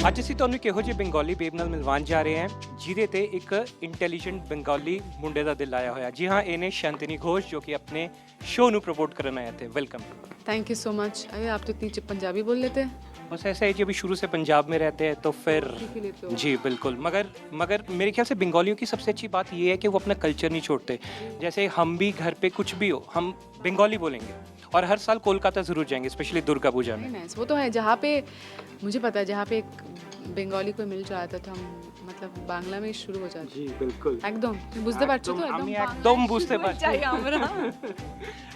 ਅੱਜ ਅਸੀਂ ਤੁਹਾਨੂੰ ਇੱਕ ਇਹੋ ਜਿਹੇ ਬੰਗਾਲੀ ਬੇਬ ਨਾਲ ਮਿਲਵਾਉਣ ਜਾ ਰਹੇ ਹਾਂ ਜਿਹਦੇ ਤੇ ਇੱਕ ਇੰਟੈਲੀਜੈਂਟ ਬੰਗਾਲੀ ਮੁੰਡੇ ਦਾ ਦਿਲ ਆਇਆ ਹੋਇਆ। ਜੀ ਹਾਂ, ਇਹ ਨੇ ਸ਼ਾਂਤਨੀ घोष जो कि अपने शो ਨੂੰ प्रमोट करने आए थे। Welcome. Thank you so much. अरे आप तो इतनी पंजाबी बोल लेते हैं। बस ऐसा है कि अभी शुरू से पंजाब में रहते हैं तो फिर सीख ही लेते हो। जी बिल्कुल। मगर मेरे ख्याल से बंगालियों की सबसे अच्छी बात ये है कि वो अपना कल्चर नहीं छोड़ते। जैसे हम भी घर पे कुछ भी हो हम बंगाली बोलेंगे और हर साल कोलकाता ज़रूर जाएंगे, स्पेशली दुर्गा पूजा में। नाइस, वो तो है। जहाँ पे मुझे पता है, जहाँ पे एक बंगाली को मिल जाता तो हम मतलब बांग्ला में शुरू हो जाते। जी बिल्कुल। একদম বুঝতে পারছো তো? আমি একদম বুঝতে পারছি। চাই আমরা।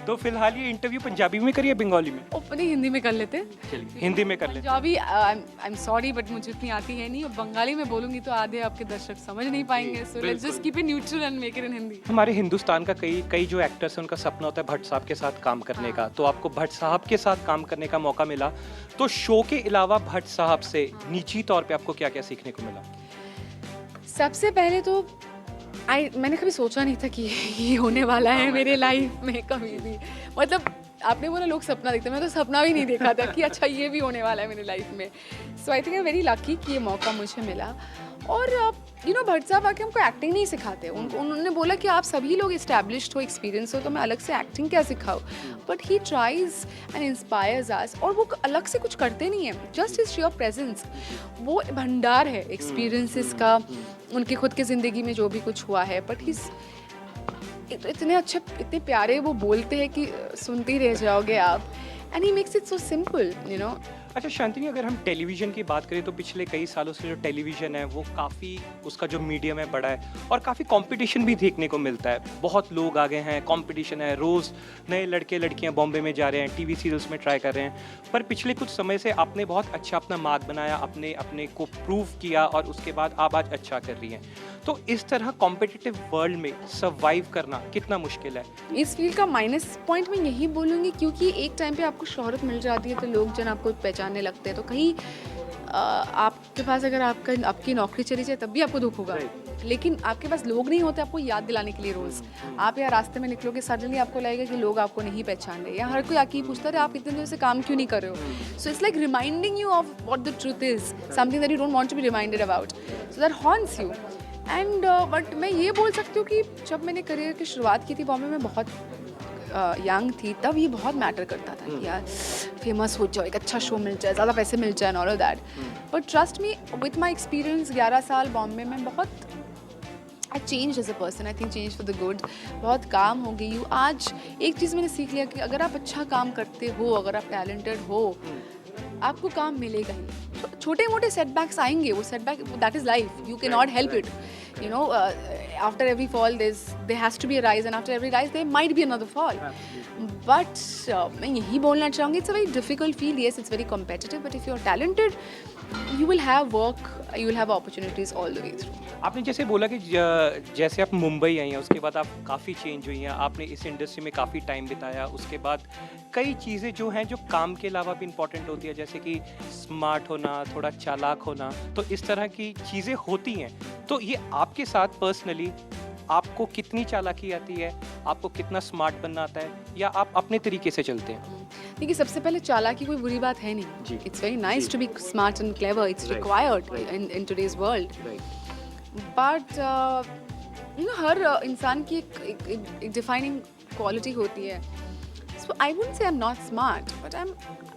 तो फिलहाल ये इंटरव्यू पंजाबी में करिए बंगाली में? अपने हिंदी में कर लेते। चलिए हिंदी में कर लेते। Punjabi I am sorry but मुझे इतनी आती है नहीं, और बंगाली में बोलूंगी तो आधे आपके दर्शक समझ नहीं पाएंगे। So let's just keep it neutral and make it in Hindi. हमारे हिंदुस्तान का कई जो एक्टर्स हैं उनका सपना होता है भट्ट साहब के साथ काम करने का। तो आपको भट्ट साहब के साथ काम करने का मौका मिला, तो शो के अलावा भट्ट साहब से निजी तौर पे आपको क्या क्या सीखने को मिला? सबसे पहले तो मैंने कभी सोचा नहीं था कि ये होने वाला है मेरे लाइफ में कभी भी। मतलब आपने बोला लोग सपना देखते हैं, मैं तो सपना भी नहीं देखा था कि अच्छा ये भी होने वाला है मेरी लाइफ में। So I think I very lucky कि ये मौका मुझे मिला। और यू नो भट्ट साहब आके हमको एक्टिंग नहीं सिखाते। उन्होंने बोला कि आप सभी लोग इस्टेब्लिश्ड हो, एक्सपीरियंस हो, तो मैं अलग से एक्टिंग क्या सिखाऊँ। But he tries and inspires us, और वो अलग से कुछ करते नहीं है, जस्ट हिज शेयर प्रेजेंस। वो भंडार है एक्सपीरियंसेस का, उनकी खुद की ज़िंदगी में जो भी कुछ हुआ है। बट ही इतने अच्छे, इतने प्यारे वो बोलते हैं कि सुनते ही रह जाओगे आप। And he makes it so simple, you know. अच्छा शांतिनी, अगर हम टेलीविज़न की बात करें तो पिछले कई सालों से जो टेलीविज़न है वो काफ़ी, उसका जो मीडियम है बड़ा है और काफ़ी कंपटीशन भी देखने को मिलता है। बहुत लोग आ गए हैं, कंपटीशन है, रोज़ नए लड़के लड़कियां बॉम्बे में जा रहे हैं, टीवी सीरियल्स में ट्राई कर रहे हैं। पर पिछले कुछ समय से आपने बहुत अच्छा अपना मार्क बनाया, अपने को प्रूव किया और उसके बाद आप आज अच्छा कर रही हैं। तो इस तरह कॉम्पिटिटिव वर्ल्ड में सर्वाइव करना कितना मुश्किल है? इस फील्ड का माइनस पॉइंट मैं यही बोलूँगी, क्योंकि एक टाइम पे आपको शोहरत मिल जाती है तो लोग जन आपको पहचानने लगते हैं, तो कहीं आपके पास अगर आपकी नौकरी चली जाए तब भी आपको दुख होगा। लेकिन आपके पास लोग नहीं होते आपको याद दिलाने के लिए रोज़। आप या रास्ते में निकलोगे, सडनली आपको लगेगा कि लोग आपको नहीं पहचान रहे, या हर कोई आके पूछता है आप इतने दिनों से काम क्यों नहीं कर रहे हो। So it's like reminding you of what the truth is, something that you don't want to be reminded about, so that haunts you. And but मैं ये बोल सकती हूँ कि जब मैंने करियर की शुरुआत की थी बॉम्बे में, बहुत यंग थी, तब ये बहुत मैटर करता था कि यार फेमस हो जाओ, एक अच्छा शो मिल जाए, ज़्यादा पैसे मिल जाए, all of that. But trust me, with my experience 11 साल बॉम्बे में, बहुत I change as a person, I think change for the good. बहुत काम हो गई हूँ। आज एक चीज़ मैंने सीख लिया कि अगर आप अच्छा काम करते हो, अगर आप टैलेंटेड हो, आपको काम मिलेगा ही। छोटे मोटे सेटबैक्स आएंगे, वो setback, that is life, you can not help it. You know, after every fall there has to be a rise, and after every rise there might be another fall. But मैं यही बोलना चाहूँगी, it's a very difficult field. Yes, it's very competitive, but if you're talented, you will have work, you will have opportunities all the way through. आपने जैसे बोला कि जैसे आप मुंबई आई हैं उसके बाद आप काफ़ी चेंज हुई हैं, आपने इस इंडस्ट्री में काफ़ी टाइम बिताया, उसके बाद कई चीज़ें जो हैं जो काम के अलावा भी इम्पॉर्टेंट होती है, जैसे कि स्मार्ट होना, थोड़ा चालाक होना, तो इस तरह की चीज़ें होती हैं। तो ये आपके साथ पर्सनली आपको कितनी चालाकी आती है, आपको कितना स्मार्ट बनना आता है, या आप अपने तरीके से चलते हैं? देखिए, सबसे पहले चालाकी कोई बुरी बात है नहीं। It's very nice to be smart and clever, it's required in today's world. But you know, हर इंसान की एक डिफाइनिंग क्वालिटी होती है। सो I wouldn't say I am not smart, but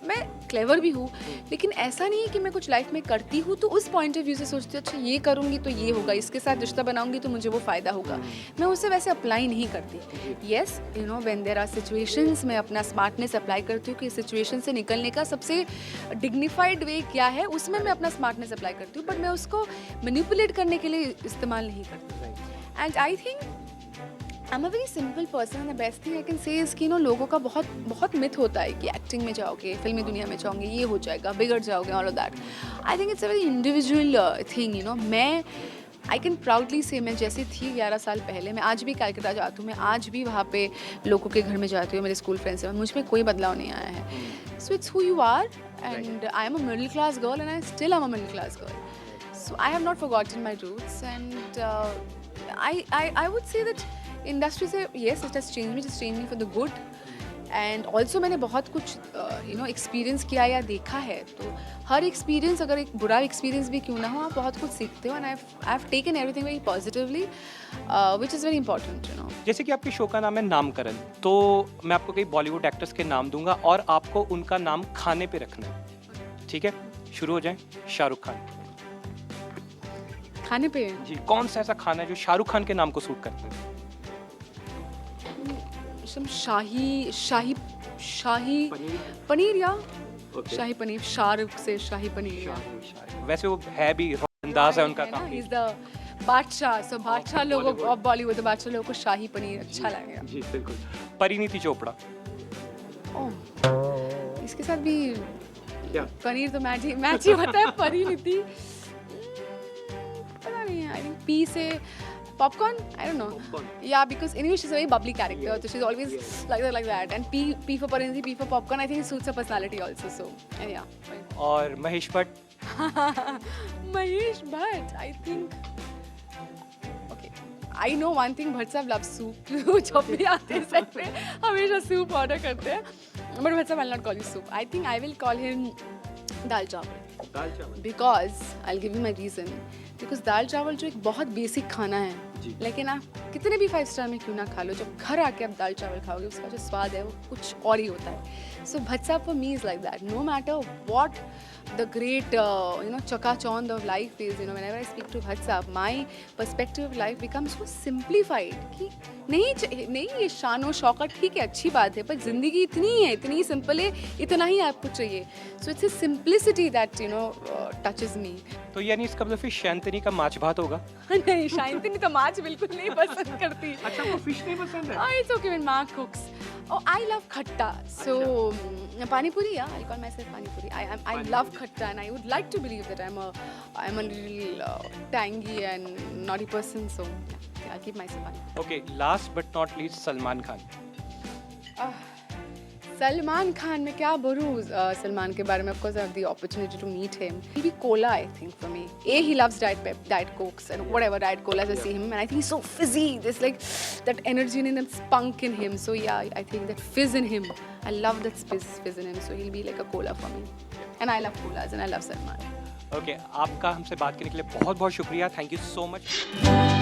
मैं क्लेवर भी हूँ। लेकिन ऐसा नहीं है कि मैं कुछ लाइफ में करती हूँ तो उस पॉइंट ऑफ व्यू से सोचती हूँ अच्छा ये करूँगी तो ये होगा, इसके साथ रिश्ता बनाऊँगी तो मुझे वो फ़ायदा होगा। मैं उसे वैसे अप्लाई नहीं करती। Yes, you know, when there are situations में अपना स्मार्टनेस अप्लाई करती हूँ कि सिचुएशन से निकलने का सबसे डिग्निफाइड वे क्या है, उसमें मैं अपना स्मार्टनेस अप्लाई करती हूँ। बट मैं उसको मैनिपुलेट करने के लिए इस्तेमाल नहीं करती। And I think I am a very simple person, and the best thing I can say is कि नो, लोगों का बहुत मिथ होता है कि एक्टिंग में जाओगे, फिल्मी दुनिया में जाओगे, ये हो जाएगा, बिगड़ जाओगे, all of that. I think it's a very individual thing, you know. मैं आई कैन प्राउडली से, मैं जैसी थी 11 साल पहले, मैं आज भी कलकत्ता जाती हूँ, मैं आज भी वहाँ पे लोगों के घर में जाती हूँ, मेरे स्कूल फ्रेंड्स से, मुझ में कोई बदलाव नहीं आया है। So it's who you are, and I am a middle class girl, and I still am a middle class girl. So I have not forgotten my roots, and I would say that industry say yes, it has changed me, just changed me for the good. And also मैंने बहुत कुछ experience किया या देखा है, तो हर experience, अगर एक बुरा एक्सपीरियंस भी क्यों ना हो, आप बहुत कुछ सीखते हो, and I have taken everything very positively, which is very important, जैसे कि आपके शो का नाम है नामकरण, तो मैं आपको कई बॉलीवुड एक्टर्स के नाम दूंगा और आपको उनका नाम खाने पे रखना है, ठीक है? शुरू हो जाएं। शाहरुख खान खाने पे। जी, कौन सा ऐसा खाना है जो शाहरुख खान के नाम को सूट करता है? शाही शाही शाही पनीर या शाही पनीर, शाहरुख से शाही पनीर या वैसे वो है भी, अंदाज है उनका ना, काफी। he's the बादशाह, सो बादशाह लोगों को, अब बॉलीवुड बादशाह लोगों को शाही पनीर अच्छा लगेगा। जी बिल्कुल। परिणीति चोपड़ा। ओह, इसके साथ भी क्या? पनीर तो मैच ही होता है। परिणीति पता नहीं, आई थिंक पी से popcorn, I don't know. Yeah, because anyway she's a very bubbly character, so she's always like that. And P for Parinzi, P for popcorn, I think it suits her personality also. So yeah. और Mahesh Bhatt. Mahesh Bhatt, I think. Okay, I know one thing. Bhatt साहब love soup. जब भी आते हैं set पे हमेशा soup order करते हैं. But Bhatt साहब, I'll not call you soup. I think I will call him दाल चावल. दाल चावल। Because I'll give you my reason. Because दाल चावल जो एक बहुत बेसिक खाना है, लेकिन आप कितने भी 5 स्टार में क्यों ना खा लो, जब घर आके आप दाल चावल खाओगे उसका जो स्वाद है वो कुछ और ही होता है. So Bhatt sahab for me is like that. No matter what the great chakachond of life is, whenever I speak to Bhatt Saab, my perspective of life becomes so simplified कि नहीं ये शानो शौकत ठीक है, अच्छी बात है, पर जिंदगी इतनी ही है, इतनी सिंपल है, इतना ही आपको चाहिए. So it's a simplicity that touches me. तो यानी इसका मतलब फिर शैंतनी का माछ भात होगा? नहीं, शांतिनी तो माछ बिल्कुल नहीं पसंद करती. अच्छा, आपको फिश नहीं पसंद है? It's okay when Ma cooks. Oh, I love khatta. So, pani puri, yeah, I'll call myself pani puri. I love khatta, and I would like to believe that I'm a little tangy and naughty person. So, yeah, I'll keep myself pani. Okay, last but not least, Salman Khan. Salman Khan, मैं क्या बोलूँ सलमान के बारे में. Of course, I have the opportunity to meet him. He'll be cola, I think, for me. He loves diet cokes and whatever diet colas I see him, and I think he's so fizzy. There's like that energy in him, that spunk in him. So yeah, I think that fizz in him. I love that fizz in him. So he'll be like a cola for me. And I love colas and I love Salman. Okay, आपका हमसे बात करने के लिए बहुत बहुत शुक्रिया. Thank you so much.